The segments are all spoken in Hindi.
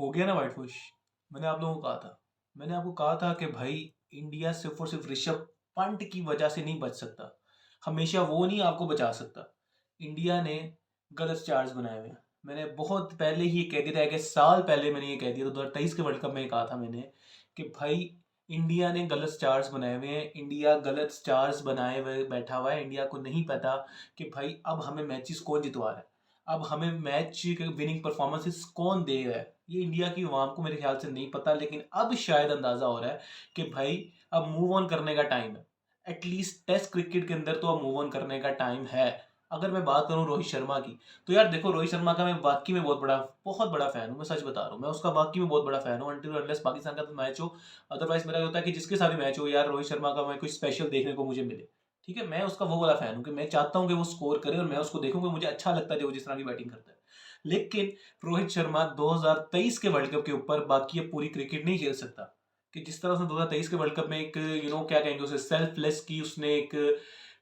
हो गया ना व्हाइट वॉश। मैंने आप लोगों को कहा था, मैंने आपको कहा था कि भाई इंडिया सिर्फ और सिर्फ ऋषभ पंत की वजह से नहीं बच सकता। हमेशा वो नहीं आपको बचा सकता। इंडिया ने गलत चार्ज बनाए हुए हैं। मैंने बहुत पहले ही ये कह दिया था, कि साल पहले मैंने ये कह दिया था, 2023 के वर्ल्ड कप में कहा था मैंने कि भाई इंडिया ने गलत स्टार्स बनाए हुए हैं। इंडिया गलत स्टार्स बनाए हुए बैठा हुआ है। इंडिया को नहीं पता कि भाई अब हमें मैचेस कौन जितवा रहा है, अब हमें मैच विनिंग परफॉर्मेंसेस कौन दे रहा है। ये इंडिया की आवाम को मेरे ख्याल से नहीं पता, लेकिन अब शायद अंदाजा हो रहा है कि भाई अब मूव ऑन करने का टाइम है। एटलीस्ट टेस्ट क्रिकेट के अंदर तो अब मूव ऑन करने का टाइम है। अगर मैं बात करूं रोहित शर्मा की, तो यार देखो, रोहित शर्मा का मैं वाकई में बहुत बड़ा फैन हूं। मैं सच बता रहा हूं, मैं उसका वाकई में बहुत बड़ा फैन हूं, अनटिल अनलेस पाकिस्तान का तो मैच हो। अदरवाइज मेरा ये होता है कि जिसके साथ भी मैच हो यार, रोहित शर्मा का मैं कुछ स्पेशल देखने को मुझे मिले। ठीक है, मैं उसका वो वाला फैन हूँ कि मैं चाहता हूँ कि वो स्कोर करे और मैं उसको देखूँ, कि मुझे अच्छा लगता है जो वो जिस तरह की बैटिंग करता है। लेकिन रोहित शर्मा 2023 के वर्ल्ड कप के ऊपर बाकी ये पूरी क्रिकेट नहीं खेल सकता। कि जिस तरह उसने 2023 के वर्ल्ड कप में एक क्या कहेंगे उसे, सेल्फलेस की उसने एक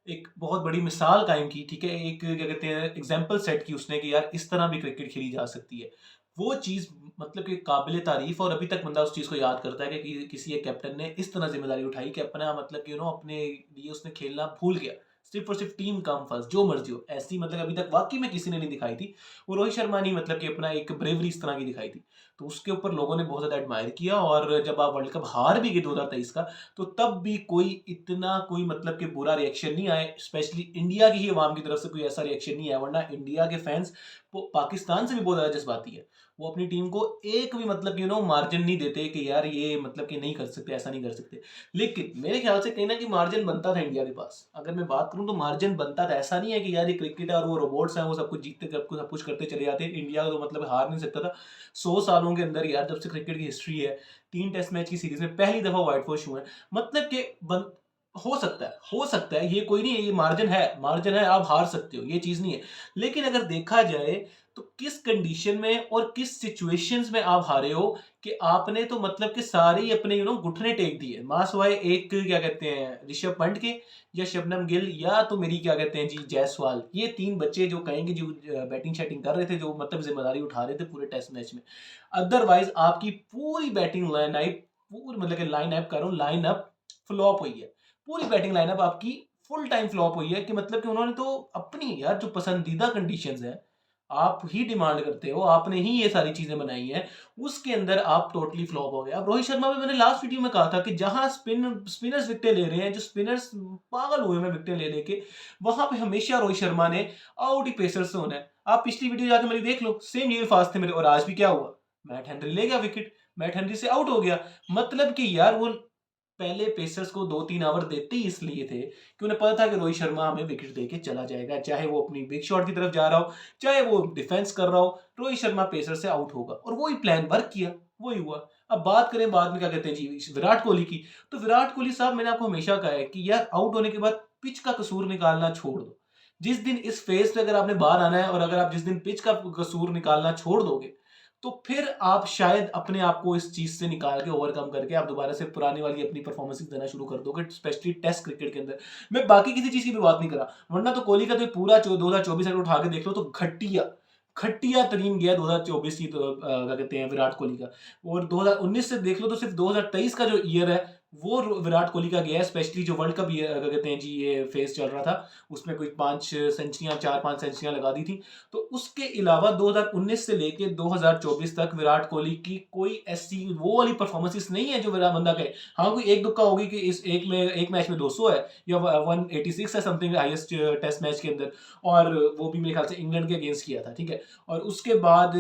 एक बहुत बड़ी मिसाल कायम की। ठीक है, एक क्या कहते हैं एग्जाम्पल सेट की उसने कि यार इस तरह भी क्रिकेट खेली जा सकती है। वो चीज़ मतलब कि काबिल तारीफ, और अभी तक बंदा उस चीज़ को याद करता है कि किसी एक कैप्टन ने इस तरह जिम्मेदारी उठाई कि अपना मतलब कि अपने लिए उसने खेलना भूल गया। सिर्फ और सिर्फ टीम काम फर्स्ट, जो मर्जी हो। ऐसी मतलब अभी तक वाकई में किसी ने नहीं दिखाई थी। वो रोहित शर्मा ने मतलब कि अपना एक ब्रेवरी इस तरह की दिखाई थी। तो उसके ऊपर लोगों ने बहुत ज़्यादा एडमायर किया, और जब आप वर्ल्ड कप हार भी गए 2023 का, तो तब भी कोई इतना कोई मतलब कि बुरा रिएक्शन नहीं आया। स्पेशली इंडिया की ही अवाम की तरफ से कोई ऐसा रिएक्शन नहीं आया, वरना इंडिया के फैंस पाकिस्तान से भी बहुत ज़्यादा जज्बाती है। वो अपनी टीम को एक भी मतलब मार्जिन नहीं देते कि यार ये मतलब कि नहीं कर सकते, ऐसा नहीं कर सकते। लेकिन मेरे ख्याल से कहीं ना कहीं मार्जिन बनता था इंडिया के पास। अगर मैं बात करूं तो मार्जिन बनता था। ऐसा नहीं है कि यार ये क्रिकेट है और वो रोबोट्स हैं, वो सब कुछ जीतते, सब कुछ करते चले जाते हैं। इंडिया तो मतलब हार नहीं सकता था। 100 सालों के अंदर यार, जब से क्रिकेट की हिस्ट्री है, 3 टेस्ट मैच की सीरीज में पहली दफा व्हाइट वॉश हुए हैं। मतलब कि हो सकता है, हो सकता है, ये कोई नहीं है, ये मार्जिन है, मार्जिन है, आप हार सकते हो, ये चीज नहीं है। लेकिन अगर देखा जाए तो किस कंडीशन में और किस सिचुएशंस में आप हारे हो, कि आपने तो मतलब कि सारे ही अपने घुटने टेक दिए मास वाए, एक क्या कहते हैं ऋषभ पंत के, या शबनम गिल, या तो मेरी क्या कहते हैं जी जायसवाल। ये 3 बच्चे जो कहेंगे, जो बैटिंग शैटिंग कर रहे थे, जो मतलब जिम्मेदारी उठा रहे थे पूरे टेस्ट मैच में। अदरवाइज आपकी पूरी बैटिंग लाइन अप, पूरी मतलब कि लाइन अप कर रहा हूँ, लाइन अप फ्लॉप हुई है। पूरी बैटिंग लाइनअप आपकी फुल टाइम फ्लॉप हुई है। कि मतलब कि उन्होंने तो अपनी यार जो पसंदीदा कंडीशंस है, आप ही डिमांड करते हो, आपने ही ये सारी चीजें बनाई हैं, उसके अंदर आप टोटली फ्लॉप हो गए। अब रोहित शर्मा भी मैंने लास्ट वीडियो में कहा था कि जहां स्पिनर्स विकेटें ले रहे हैं, जो स्पिनर्स पागल हुए हैं विकेटें ले लेके, वहां पे हमेशा रोहित शर्मा ने आउट ही पेसर से होना है। आप पिछली वीडियो जाके मेरी देख लो, सेम ये फास्ट थे मेरे, और आज भी क्या हुआ, मैट हेनरी ले गया विकेट, मैट हेनरी से आउट हो गया। मतलब कि यार वो पहले पेसर्स को 2-3 ओवर देते ही इसलिए थे कि उन्हें पता था कि रोहित शर्मा हमें विकेट देके चला जाएगा, चाहे वो अपनी बिग शॉट की तरफ जा रहा हो, चाहे वो डिफेंस कर रहा हो, रोहित शर्मा पेसर से आउट होगा। और वही प्लान वर्क किया, वही हुआ। अब बात करें बाद में क्या कहते हैं जी विराट कोहली की, तो विराट कोहली साहब, मैंने आपको हमेशा कहा है कि यार आउट होने के बाद पिच का कसूर निकालना छोड़ दो। जिस दिन इस फेज पे अगर आपने बाहर आना है, और अगर आप जिस दिन पिच का कसूर निकालना छोड़ दोगे, तो फिर आप शायद अपने आप को इस चीज से निकाल के ओवरकम करके आप दोबारा से पुरानी वाली अपनी परफॉर्मेंस देना शुरू कर दोगे, स्पेशली टेस्ट क्रिकेट के अंदर। मैं बाकी किसी चीज की भी बात नहीं कर रहा, वरना तो कोहली का तो पूरा 2024 अगर उठा के देख लो, तो घटिया घटिया तरीन गया 2024 की, तो क्या कहते हैं विराट कोहली का। और 2019 से देख लो तो सिर्फ 2023 का जो ईयर है, वो विराट कोहली का गया है। स्पेशली जो वर्ल्ड कप क्या कहते हैं जी ये फेज चल रहा था, उसमें कोई 5 सेंचुरियां, 4-5 सेंचुरियां लगा दी थी। तो उसके अलावा 2019 से लेके 2024 तक विराट कोहली की कोई ऐसी वो वाली परफॉर्मेंसेस नहीं है जो विराट बंदा कहे। हाँ, कोई एक दुक्का होगी कि इस एक मैच में 200 है, या 186 है समथिंग हाईएस्ट टेस्ट मैच के अंदर, और वो भी मेरे ख्याल से इंग्लैंड के अगेंस्ट किया था। ठीक है, और उसके बाद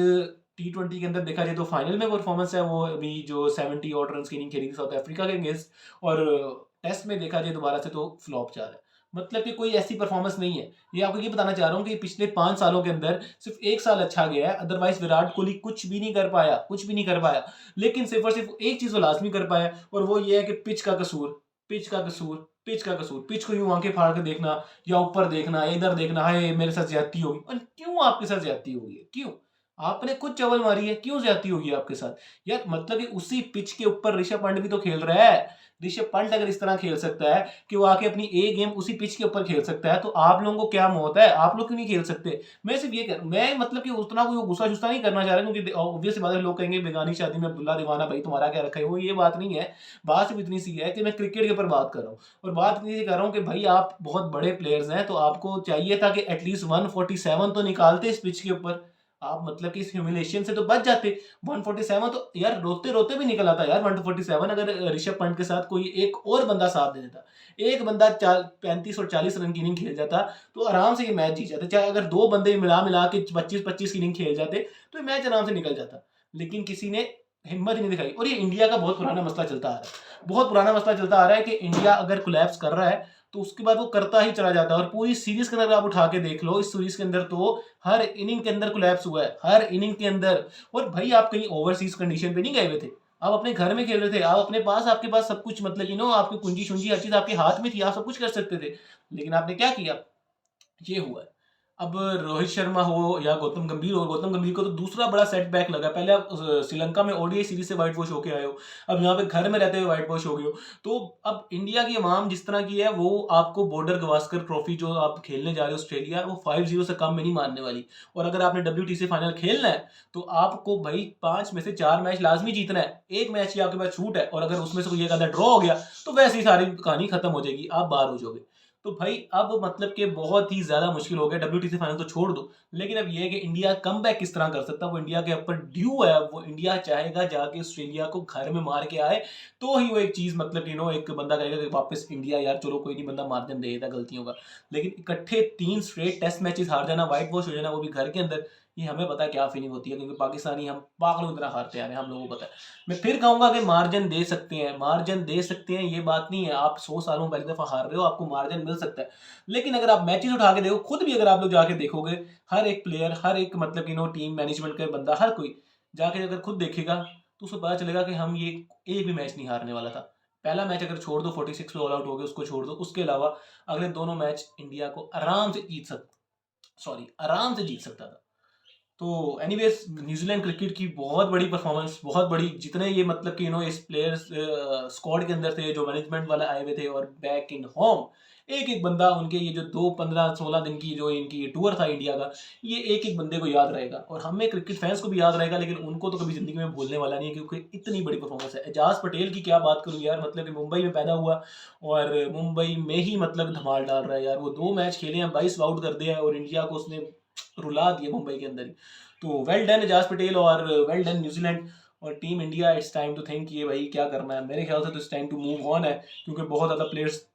T20 के अंदर देखा जाए तो फाइनल में परफॉर्मेंस है वो अभी जो 70 और रन की इनिंग खेली थी साउथ अफ्रीका के अगेंस्ट, और टेस्ट में देखा जाए दोबारा से तो फ्लॉप जा रहा है। मतलब कि कोई ऐसी परफॉर्मेंस नहीं है। ये आपको ये बताना चाह रहा हूँ कि पिछले 5 सालों के अंदर सिर्फ एक साल अच्छा गया है, अदरवाइज विराट कोहली कुछ भी नहीं कर पाया, कुछ भी नहीं कर पाया। लेकिन सिर्फ और सिर्फ एक चीज वो लाजमी कर पाया, और वो ये है कि पिच का कसूर, पिच का कसूर, पिच का कसूर। पिच को यूं आंखें फाड़ के देखना, या ऊपर देखना, इधर देखना, हाय मेरे साथ ज्यादती होगी। और क्यों आपके साथ ज्यादती होगी, क्यों? आपने खुद चवल मारी है, क्यों ज्यादती होगी आपके साथ? यार मतलब कि उसी पिच के ऊपर ऋषभ पंत भी तो खेल रहा है। ऋषभ पंत अगर इस तरह खेल सकता है कि वो आके अपनी ए गेम उसी पिच के ऊपर खेल सकता है, तो आप लोगों को क्या मौत है? आप लोग क्यों नहीं खेल सकते? मैं सिर्फ ये कह मैं मतलब कि उतना कोई गुस्सा-शुस्सा नहीं करना चाह रहा, क्योंकि ऑब्वियस सी बात है, लोग कहेंगे बेगानी शादी में अब्दुल्ला दीवाना, भाई तुम्हारा क्या रखा है? वो ये बात नहीं है। बात सिर्फ इतनी सी है कि मैं क्रिकेट के ऊपर बात कर रहा हूँ, और बात इतनी सी कर रहा हूँ कि भाई आप बहुत बड़े प्लेयर्स हैं, तो आपको चाहिए था कि एटलीस्ट 147 तो निकालते इस पिच के ऊपर। आप मतलब कि इस ह्यूमिलिएशन से तो बच जाते। 147 तो यार रोते-रोते भी निकल आता यार 147, अगर ऋषभ पंत के साथ कोई एक और बंदा साथ दे देता। एक बंदा 35 और 40 रन की इनिंग खेल जाता, तो आराम से ये मैच जीत जाते। चाहे अगर 2 बंदे मिला-मिला के 25-25 की इनिंग खेल जाते, तो ये मैच आराम से निकल जाता। लेकिन किसी ने हिम्मत ही नहीं दिखाई, और ये इंडिया का बहुत पुराना मसला चलता आ रहा है। बहुत पुराना मसला चलता आ रहा है कि इंडिया अगर कोलैप्स कर रहा है, तो उसके बाद वो करता ही चला जाता है, और पूरी सीरीज़ के अंदर आप उठा के देख लो, इस सीरीज़ के अंदर तो हर इनिंग के अंदर कोलैप्स हुआ है, हर इनिंग के अंदर। और भाई आप कहीं ओवरसीज़ कंडीशन पे नहीं गए हुए थे। आप अपने घर में खेल रहे थे, आप अपने पास, आपके पास सब कुछ, मतलब आपकी कुंजी-शुंजी हर चीज़ आपके हाथ में थी, आप सब कुछ कर सकते थे। लेकिन आपने क्या किया? ये हुआ है। अब रोहित शर्मा हो या गौतम गंभीर हो, गौतम गंभीर को तो दूसरा बड़ा सेटबैक लगा। पहले आप श्रीलंका में ओडीआई सीरीज से व्हाइट वॉश होके आए हो, अब यहाँ पे घर में रहते हुए व्हाइट वॉश हो गए हो। तो अब इंडिया की आवाम जिस तरह की है, वो आपको बॉर्डर गवास्कर ट्रॉफी जो आप खेलने जा रहे हो ऑस्ट्रेलिया, वो 5-0 से कम में नहीं मानने वाली। और अगर आपने WTC फाइनल खेलना है, तो आपको भाई 5 में से 4 मैच लाजमी जीतना है। एक मैच ही आपके पास छूट है, और अगर उसमें से कोई एक आधा ड्रॉ हो गया, तो वैसे ही सारी कहानी खत्म हो जाएगी, आप बाहर हो जाओगे। तो भाई अब मतलब कि बहुत ही ज़्यादा मुश्किल हो गया। WTC फाइनल तो छोड़ दो, लेकिन अब ये है कि इंडिया कमबैक किस तरह कर सकता है, वो इंडिया के ऊपर ड्यू है। अब वो इंडिया चाहेगा जाके ऑस्ट्रेलिया को घर में मार के आए, तो ही वो एक चीज़, मतलब एक बंदा कहेगा कि वापस इंडिया, यार चलो कोई नहीं, बंदा मार्जिन दे देता गलतियों का। लेकिन इकट्ठे 3 स्ट्रेट टेस्ट मैचेस हार जाना, व्हाइट वॉश हो जाना, वो भी घर के अंदर, ये हमें पता है क्या फीलिंग होती है, क्योंकि पाकिस्तानी हम पागलों की तरह हारते आ रहे हैं, हम लोगों को पता है। मैं फिर कहूंगा कि मार्जिन दे सकते हैं, मार्जिन दे सकते हैं, ये बात नहीं है। आप 100 सालों में पहली दफा हार रहे हो, आपको मार्जिन मिल सकता है। लेकिन अगर आप मैचेस उठा के देखो, खुद भी अगर आप लोग जाके देखोगे, हर एक प्लेयर, हर एक मतलब टीम मैनेजमेंट का बंदा, हर कोई जाके अगर खुद देखेगा, तो उसे पता चलेगा कि हम ये एक भी मैच नहीं हारने वाला था। पहला मैच अगर छोड़ दो, 46 पे ऑल आउट हो गए, उसको छोड़ दो, उसके अलावा अगले दोनों मैच इंडिया को आराम से जीत सकता था। तो एनीवेज, न्यूजीलैंड क्रिकेट की बहुत बड़ी परफॉर्मेंस, बहुत बड़ी, जितने ये मतलब इस प्लेयर्स स्क्वाड के अंदर थे, जो मैनेजमेंट वाले आए हुए थे, और बैक इन होम एक एक बंदा, उनके ये जो 2 15 16 दिन की जो इनकी टूर था इंडिया का, ये एक एक बंदे को याद रहेगा, और हमें क्रिकेट फैंस को भी याद रहेगा, लेकिन उनको तो कभी जिंदगी में भूलने वाला नहीं है, क्योंकि इतनी बड़ी परफॉर्मेंस है। एजाज पटेल की क्या बात करूं यार, मतलब कि मुंबई में पैदा हुआ, और मुंबई में ही मतलब धमाल डाल रहा है यार। वो 2 मैच खेले हैं, 22 आउट कर दिया है, और इंडिया को उसने रुला दिया मुंबई के अंदर ही। तो वेल डन एजाज पटेल, और वेल डन न्यूजीलैंड और team India. It's time to think, ये भाई क्या करना है, मेरे ख्याल से तो it's time to move on है, क्योंकि बहुत ज़्यादा प्लेयर्स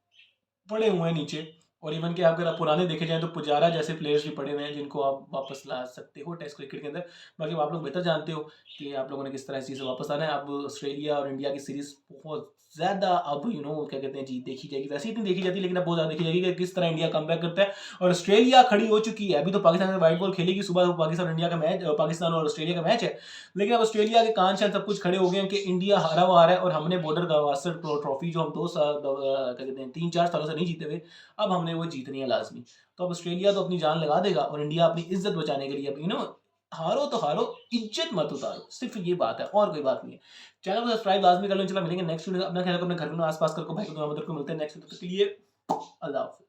पड़े हुए हैं नीचे। और इवन कि अगर आप पुराने देखे जाएं, तो पुजारा जैसे प्लेयर्स भी पड़े हुए हैं, जिनको आप वापस ला सकते हो टेस्ट क्रिकेट के अंदर। बाकी आप लोग बेहतर जानते हो कि आप लोगों ने किस तरह इस चीज़ से वापस आना है। अब ऑस्ट्रेलिया और इंडिया की सीरीज बहुत ज़्यादा, अब क्या कहते हैं जी, देखी जाएगी। वैसे इतनी देखी जाती है, लेकिन अब बहुत ज़्यादा देखी जाएगी कि किस तरह इंडिया कमबैक करता है। और ऑस्ट्रेलिया खड़ी हो चुकी है, अभी तो पाकिस्तान से व्हाइट बॉल खेलेगी सुबह, पाकिस्तान इंडिया का मैच, पाकिस्तान और ऑस्ट्रेलिया का मैच है। लेकिन अब ऑस्ट्रेलिया के कान शान सब कुछ खड़े हो गए हैं कि इंडिया हारा हुआ आ रहा है, और हमने बॉर्डर गावस्कर ट्रॉफी जो हम 2 साल, क्या कहते हैं, 3-4 सालों से नहीं जीते हुए, अब हमने वो जीतनी है लाजमी। तो अब ऑस्ट्रेलिया तो अपनी जान लगा देगा, और इंडिया अपनी इज्जत बचाने के लिए, अब हारो तो हारो, इज्जत मत उतारो, सिर्फ ये बात है, और कोई बात नहीं है। चैनल को सब्सक्राइब लाजमी कर लो। चलो मिलेंगे नेक्स्ट वीडियो, अपना ख्याल रखो, अपने घर में आसपास करो, भाई को, मिलते हैं नेक्स्ट वीडियो के लिए। अल्लाह हाफिज़।